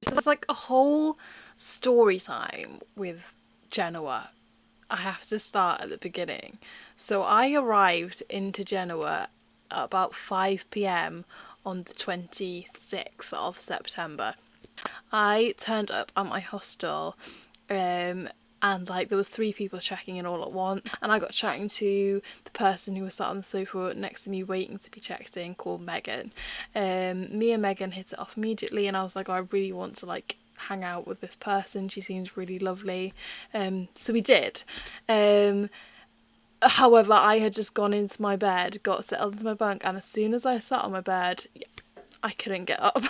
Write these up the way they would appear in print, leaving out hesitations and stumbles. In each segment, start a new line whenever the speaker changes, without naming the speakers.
So there's like a whole story time with Genoa. I have to start at the beginning. So I arrived into Genoa at about 5 p.m. on the 26th of September. I turned up at my hostel, and like there was 3 people checking in all at once, and I got chatting to the person who was sat on the sofa next to me waiting to be checked in, called Megan. Me and Megan hit it off immediately, and I was like, oh, I really want to like hang out with this person, she seems really lovely. So we did. However, I had just gone into my bed, got settled into my bunk, and as soon as I sat on my bed, I couldn't get up.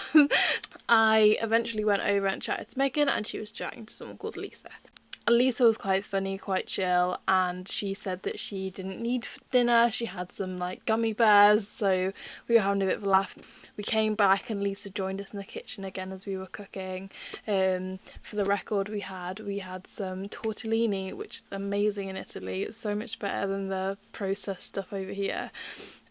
I eventually went over and chatted to Megan, and she was chatting to someone called Lisa. Lisa was quite funny, quite chill, and she said that she didn't need dinner. She had some like gummy bears, so we were having a bit of a laugh. We came back and Lisa joined us in the kitchen again as we were cooking. For the record, we had some tortellini, which is amazing in Italy. It's so much better than the processed stuff over here.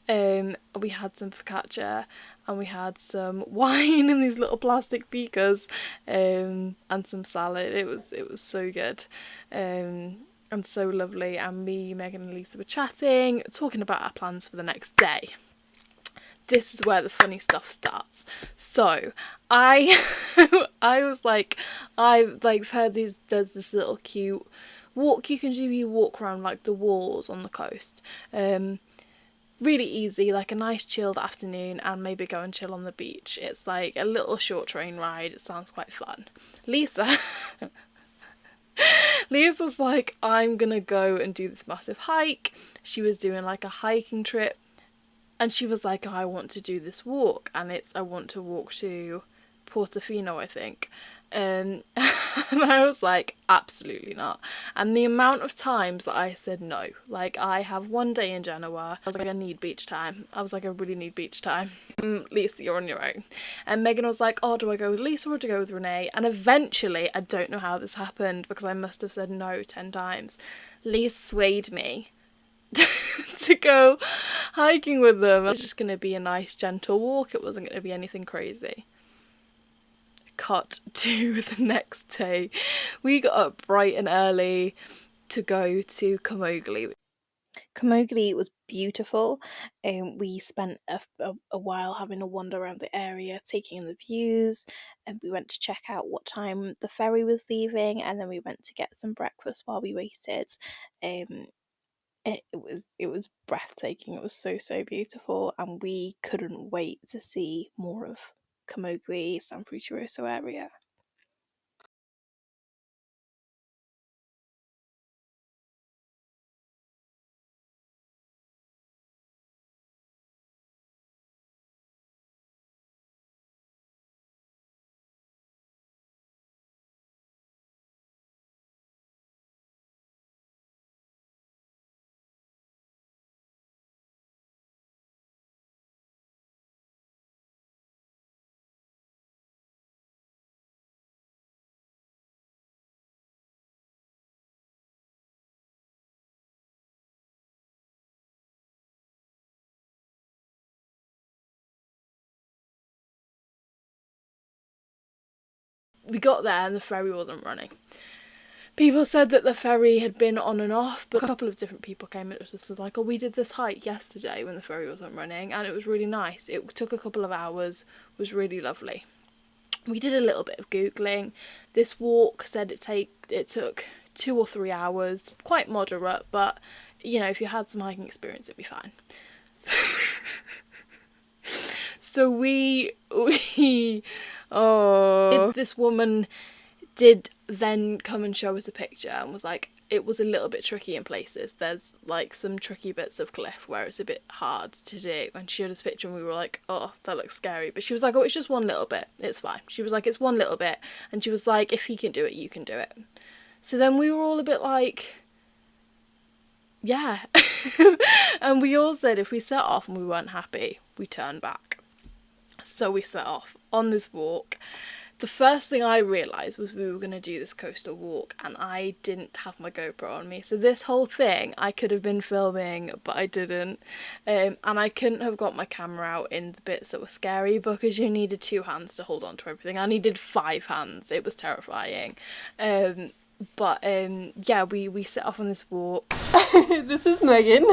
We had some focaccia, and we had some wine in these little plastic beakers, and some salad. It was so good, and so lovely. And me, Megan and Lisa were chatting, talking about our plans for the next day. This is where the funny stuff starts. So I I was like, I've like heard there's this little cute walk you can do. You walk around like the walls on the coast. Really easy, like a nice chilled afternoon, and maybe go and chill on the beach. It's like a little short train ride. It sounds quite fun. Lisa Lisa's like, I'm gonna go and do this massive hike. She was doing like a hiking trip, and she was like, oh, I want to do this walk, and I want to walk to Portofino, I think. And I was like, absolutely not. And the amount of times that I said no, like I have one day in Genoa, I was like, I need beach time. I was like, I really need beach time. Lisa, you're on your own. And Megan was like, oh, do I go with Lisa or do I go with Renae? And eventually, I don't know how this happened because I must have said no 10 times. Lisa swayed me to go hiking with them. It was just going to be a nice gentle walk. It wasn't going to be anything crazy. Cut to the next day. We got up bright and early to go to Camogli. Camogli was beautiful. We spent a while having a wander around the area, taking in the views, and we went to check out what time the ferry was leaving, and then we went to get some breakfast while we waited. It was breathtaking. It was so beautiful, and we couldn't wait to see more of Camogli, San Fruttuoso area. We got there and the ferry wasn't running. People said that the ferry had been on and off, but a couple of different people came and it was just like, oh, we did this hike yesterday when the ferry wasn't running, and it was really nice. It took a couple of hours, was really lovely. We did a little bit of Googling. This walk said it took 2 or 3 hours, quite moderate, but you know, if you had some hiking experience, it'd be fine. So this woman did then come and show us a picture and was like, it was a little bit tricky in places. There's like some tricky bits of cliff where it's a bit hard to do. And she showed us a picture and we were like, oh, that looks scary. But she was like, oh, it's just one little bit. It's fine. She was like, it's one little bit. And she was like, if he can do it, you can do it. So then we were all a bit like, yeah. And we all said if we set off and we weren't happy, we turn back. So we set off on this walk. The first thing I realised was we were going to do this coastal walk and I didn't have my GoPro on me. So this whole thing I could have been filming, but I didn't. And I couldn't have got my camera out in the bits that were scary because you needed 2 hands to hold on to everything. I needed 5 hands. It was terrifying. Yeah, we set off on this walk. This is Megan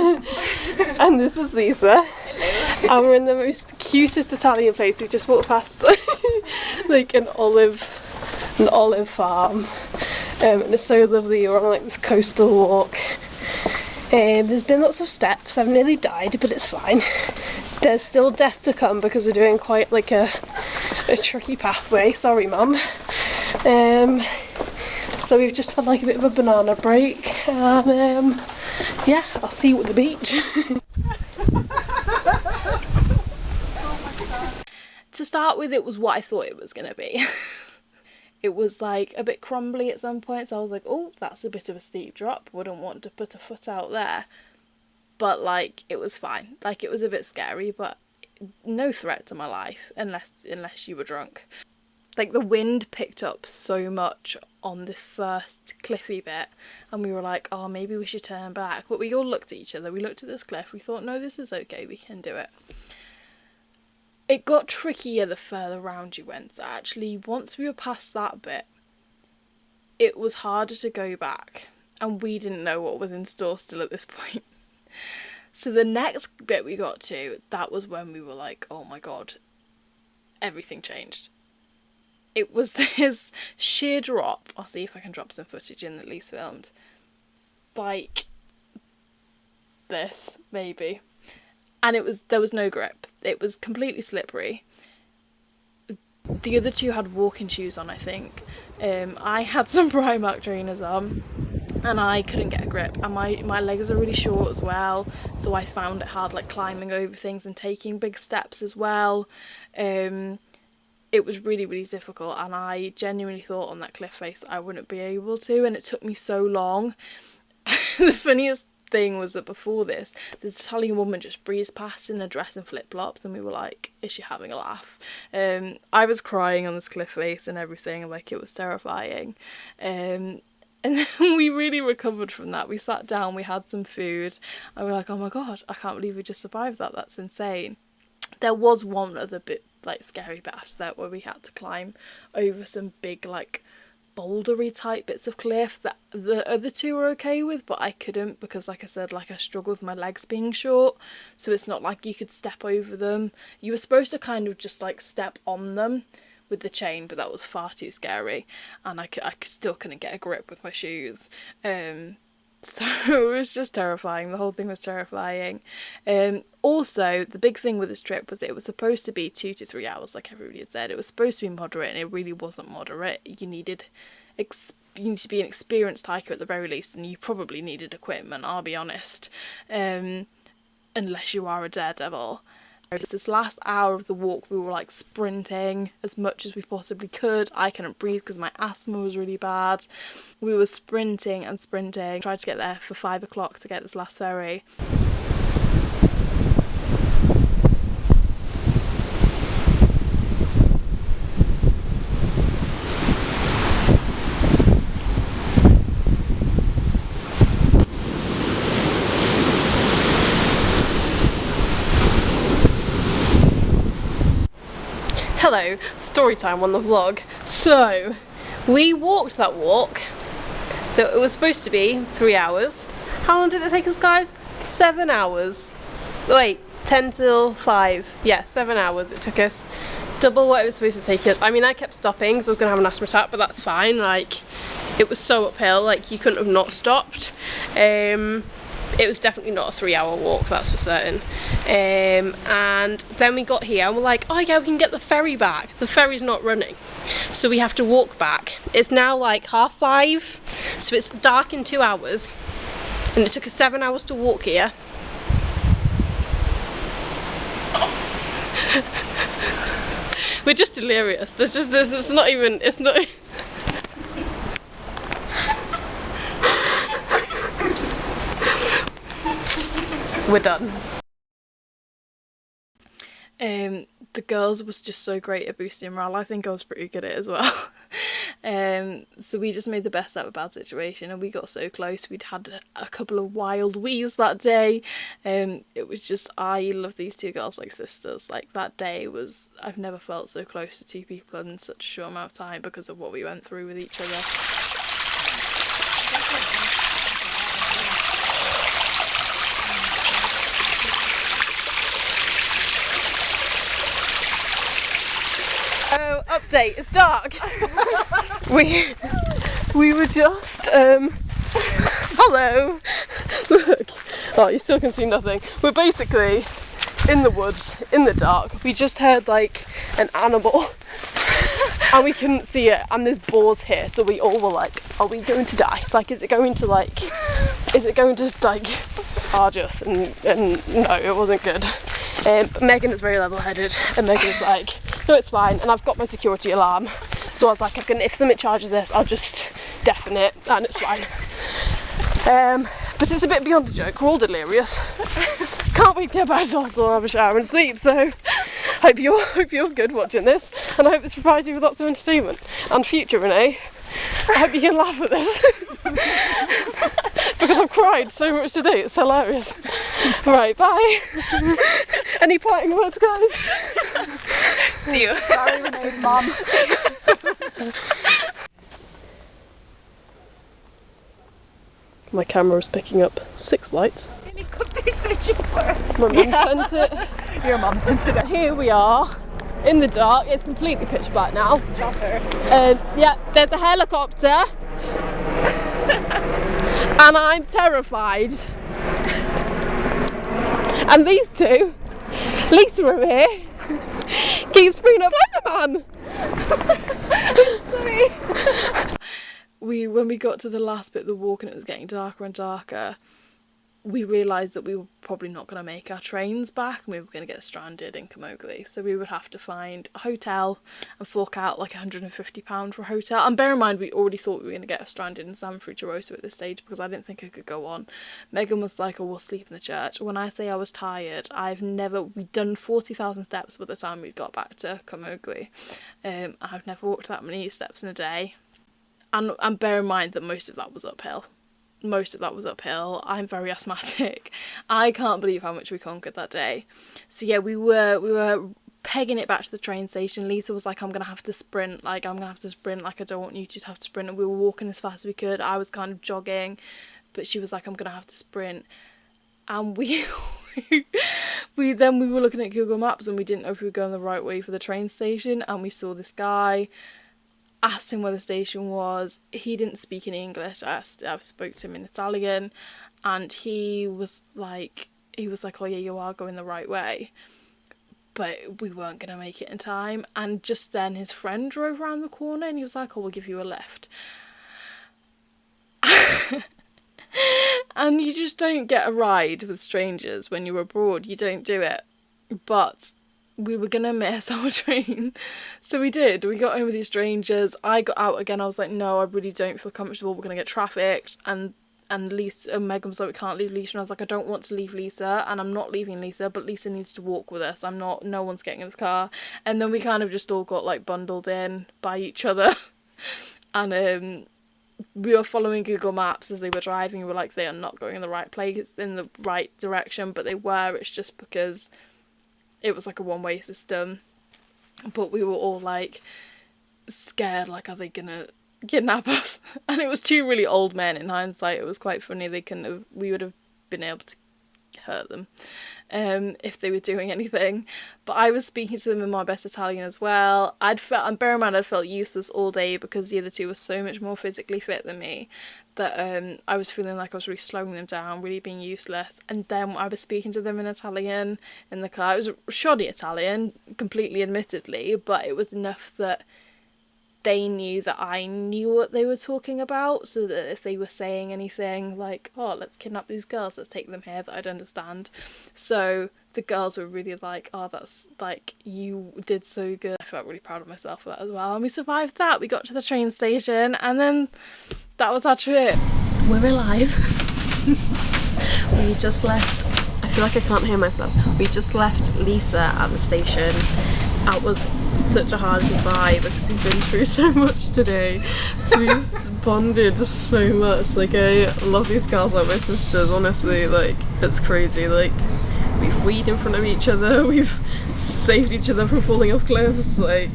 and this is Lisa. Hello. And we're in the most cutest Italian place. We just walked past like an olive farm, and it's so lovely. We're on like this coastal walk. There's been lots of steps. I've nearly died, but it's fine. There's still death to come because we're doing quite like a tricky pathway. Sorry, Mum. So we've just had like a bit of a banana break, and yeah, I'll see you at the beach. To start with, it was what I thought it was going to be. It was like a bit crumbly at some points. I was like, oh, that's a bit of a steep drop. Wouldn't want to put a foot out there. But like, it was fine. Like, it was a bit scary, but no threat to my life unless you were drunk. Like, the wind picked up so much on this first cliffy bit, and we were like, oh, maybe we should turn back. But we all looked at each other. We looked at this cliff. We thought, no, this is okay. We can do it. It got trickier the further round you went. So actually, once we were past that bit, it was harder to go back. And we didn't know what was in store still at this point. So the next bit we got to, that was when we were like, oh my god, everything changed. It was this sheer drop. I'll see if I can drop some footage in that Lisa filmed. Like this, maybe. And there was no grip. It was completely slippery. The other two had walking shoes on, I think. I had some Primark trainers on, and I couldn't get a grip. And my legs are really short as well, so I found it hard, like climbing over things and taking big steps as well. It was really, really difficult, and I genuinely thought on that cliff face that I wouldn't be able to, and it took me so long. The funniest thing was that before this Italian woman just breezed past in a dress and flip-flops, and we were like, is she having a laugh? I was crying on this cliff face and everything, like it was terrifying. And then we really recovered from that. We sat down, we had some food, and we were like, oh my god, I can't believe we just survived that. That's insane. There was one other bit, like scary bit after that, where we had to climb over some big like bouldery type bits of cliff that the other two were okay with, but I couldn't because, like I said, like I struggle with my legs being short, so it's not like you could step over them. You were supposed to kind of just like step on them with the chain, but that was far too scary, and I still couldn't get a grip with my shoes. So it was just terrifying. The whole thing was terrifying. Also, the big thing with this trip was that it was supposed to be 2 to 3 hours, like everybody had said. It was supposed to be moderate, and it really wasn't moderate. You need to be an experienced hiker at the very least, and you probably needed equipment, I'll be honest, unless you are a daredevil. This last hour of the walk, we were like sprinting as much as we possibly could. I couldn't breathe because my asthma was really bad. We were sprinting and sprinting. Tried to get there for 5 o'clock to get this last ferry. Hello, story time on the vlog. So, we walked that walk. So it was supposed to be 3 hours. How long did it take us, guys? 7 hours. Wait, 10 till 5. Yeah, 7 hours it took us. Double what it was supposed to take us. I mean, I kept stopping because I was going to have an asthma attack, but that's fine. Like, it was so uphill, like, you couldn't have not stopped. It was definitely not a 3 hour walk, that's for certain. And then we got here and we're like, oh yeah, we can get the ferry back. The ferry's not running, so we have to walk back. It's now like 5:30, so it's dark in 2 hours, and it took us 7 hours to walk here. We're just delirious. It's not even. We're done. The girls was just so great at boosting morale. I think I was pretty good at it as well. So we just made the best out of a bad situation, and we got so close. We'd had a couple of wild wees that day. It was just, I love these two girls like sisters. Like, that day was, I've never felt so close to two people in such a short amount of time because of what we went through with each other.
Oh, update, it's dark. we were just hello. Look. Oh, you still can see nothing. We're basically in the woods, in the dark. We just heard like an animal and we couldn't see it, and there's boars here, so we all were like, are we going to die? Like, is it going to charge us? And no, it wasn't good. But Megan is very level-headed, and Megan's like, no, it's fine, and I've got my security alarm, so I was like, if something charges this, I'll just deafen it, and it's fine. But it's a bit beyond a joke. We're all delirious. Can't wait to get back to hospital and have a shower and sleep, so hope you're good watching this, and I hope this provides you with lots of entertainment and future Renae. I hope you can laugh at this because I've cried so much today, it's hilarious. Right, bye. Any parting words, guys?
See you.
Sorry, Renae's mom.
My camera is picking up 6 lights.
Helicopter searching for us.
My mum sent it.
Your mom sent it.
Here we are in the dark. It's completely pitch black now.
Chopper.
Yeah, there's a helicopter. And I'm terrified. And these two, Lisa over here, keeps bringing up Enderman.
Sorry.
When we got to the last bit of the walk and it was getting darker and darker, we realised that we were probably not going to make our trains back, and we were going to get stranded in Camogli. So we would have to find a hotel and fork out like £150 for a hotel. And bear in mind, we already thought we were going to get stranded in San Fruttuoso at this stage because I didn't think I could go on. Megan was like, oh, we'll sleep in the church. When I say I was tired, we'd done 40,000 steps by the time we got back to Camogli. I've never walked that many steps in a day. And bear in mind that most of that was uphill. I'm very asthmatic. I can't believe how much we conquered that day. So yeah, we were pegging it back to the train station. Lisa was like, I'm gonna have to sprint, like I don't want you to have to sprint. And we were walking as fast as we could. I was kind of jogging, but she was like, I'm gonna have to sprint. And we were looking at Google Maps, and we didn't know if we were going the right way for the train station, and we saw this guy. Asked him where the station was. He didn't speak any English. I spoke to him in Italian, and he was like, oh yeah, you are going the right way, but we weren't gonna make it in time. And just then his friend drove around the corner, and he was like, oh, we'll give you a lift. And you just don't get a ride with strangers when you're abroad. You don't do it. But we were gonna miss our train, so we did. We got home with these strangers. I got out again. I was like, no, I really don't feel comfortable. We're gonna get trafficked. And Lisa and Megan was like, we can't leave Lisa. And I was like, I don't want to leave Lisa, and I'm not leaving Lisa, but Lisa needs to walk with us. No one's getting in the car. And then we kind of just all got like bundled in by each other. And we were following Google Maps as they were driving. We were like, they are not going in the right place, in the right direction, but they were. It's just because it was like a one-way system. But we were all like scared, like, are they gonna kidnap us? And it was two really old men. In hindsight, it was quite funny. We would have been able to hurt them if they were doing anything. But I was speaking to them in my best Italian as well. And bear in mind, I'd felt useless all day because the other two were so much more physically fit than me, that I was feeling like I was really slowing them down, really being useless. And then I was speaking to them in Italian in the car. It was shoddy Italian, completely admittedly, but it was enough that they knew that I knew what they were talking about, so that if they were saying anything like, oh, let's kidnap these girls, let's take them here, that I'd understand. So the girls were really like, oh, that's like, you did so good. I felt really proud of myself for that as well. And we survived that. We got to the train station, and then that was our trip.
We're alive. We just left a
feel like I can't hear myself. We just left Lisa at the station. That was such a hard goodbye because we've been through so much today. So we've bonded so much. Like, I love these girls like my sisters, honestly. Like, it's crazy. Like, we've weed in front of each other, we've saved each other from falling off cliffs. Like,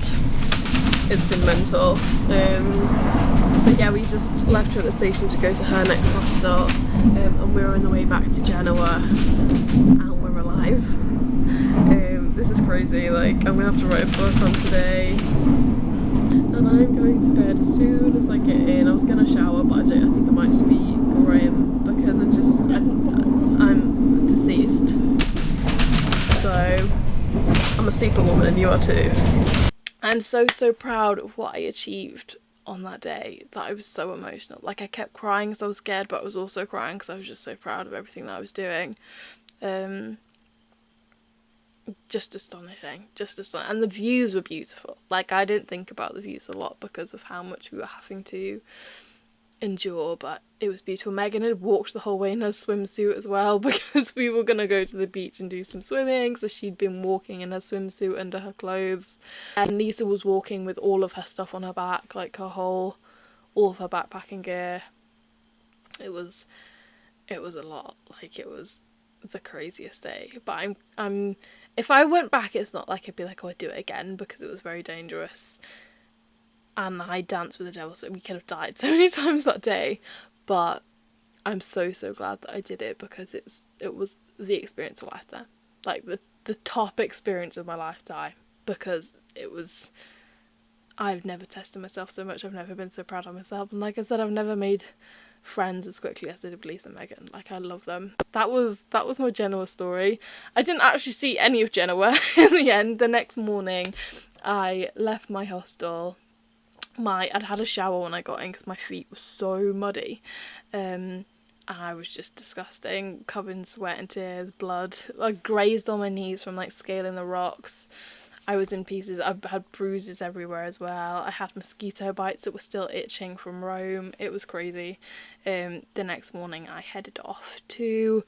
it's been mental. So yeah, we just left her at the station to go to her next class start, and we're on the way back to Genoa, and we're alive. This is crazy. Like, I'm gonna have to write a book on today, and I'm going to bed as soon as I get in. I was gonna shower, but I think I might just be grim because I'm deceased. So I'm a superwoman, and you are too. I'm so proud of what I achieved on that day that I was so emotional. Like, I kept crying because I was scared, but I was also crying because I was just so proud of everything that I was doing. Just astonishing. And the views were beautiful. Like, I didn't think about the views a lot because of how much we were having to endure, but it was beautiful. Megan had walked the whole way in her swimsuit as well because we were gonna go to the beach and do some swimming, so she'd been walking in her swimsuit under her clothes, and Lisa was walking with all of her stuff on her back, like all of her backpacking gear. It was a lot. Like, it was the craziest day. But I'm if I went back, it's not like I'd be like, oh, I'd do it again, because it was very dangerous. And I danced with the devil, so we could have died so many times that day. But I'm so glad that I did it, because it was the experience of a lifetime. Like, the top experience of my lifetime, because I've never tested myself so much. I've never been so proud of myself. And like I said, I've never made friends as quickly as I did with Lisa and Megan. Like, I love them. That was my Genoa story. I didn't actually see any of Genoa in the end. The next morning, I left my hostel. I'd had a shower when I got in because my feet were so muddy, and I was just disgusting, covered in sweat and tears, blood. I grazed on my knees from like scaling the rocks. I was in pieces. I had bruises everywhere as well. I had mosquito bites that were still itching from Rome. It was crazy. The next morning I headed off to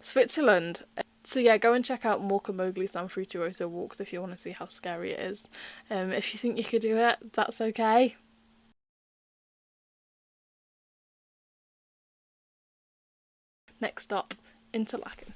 Switzerland. So yeah, go and check out more Camogli San Fruttuoso walks if you want to see how scary it is. If you think you could do it, that's okay. Next stop, Interlaken.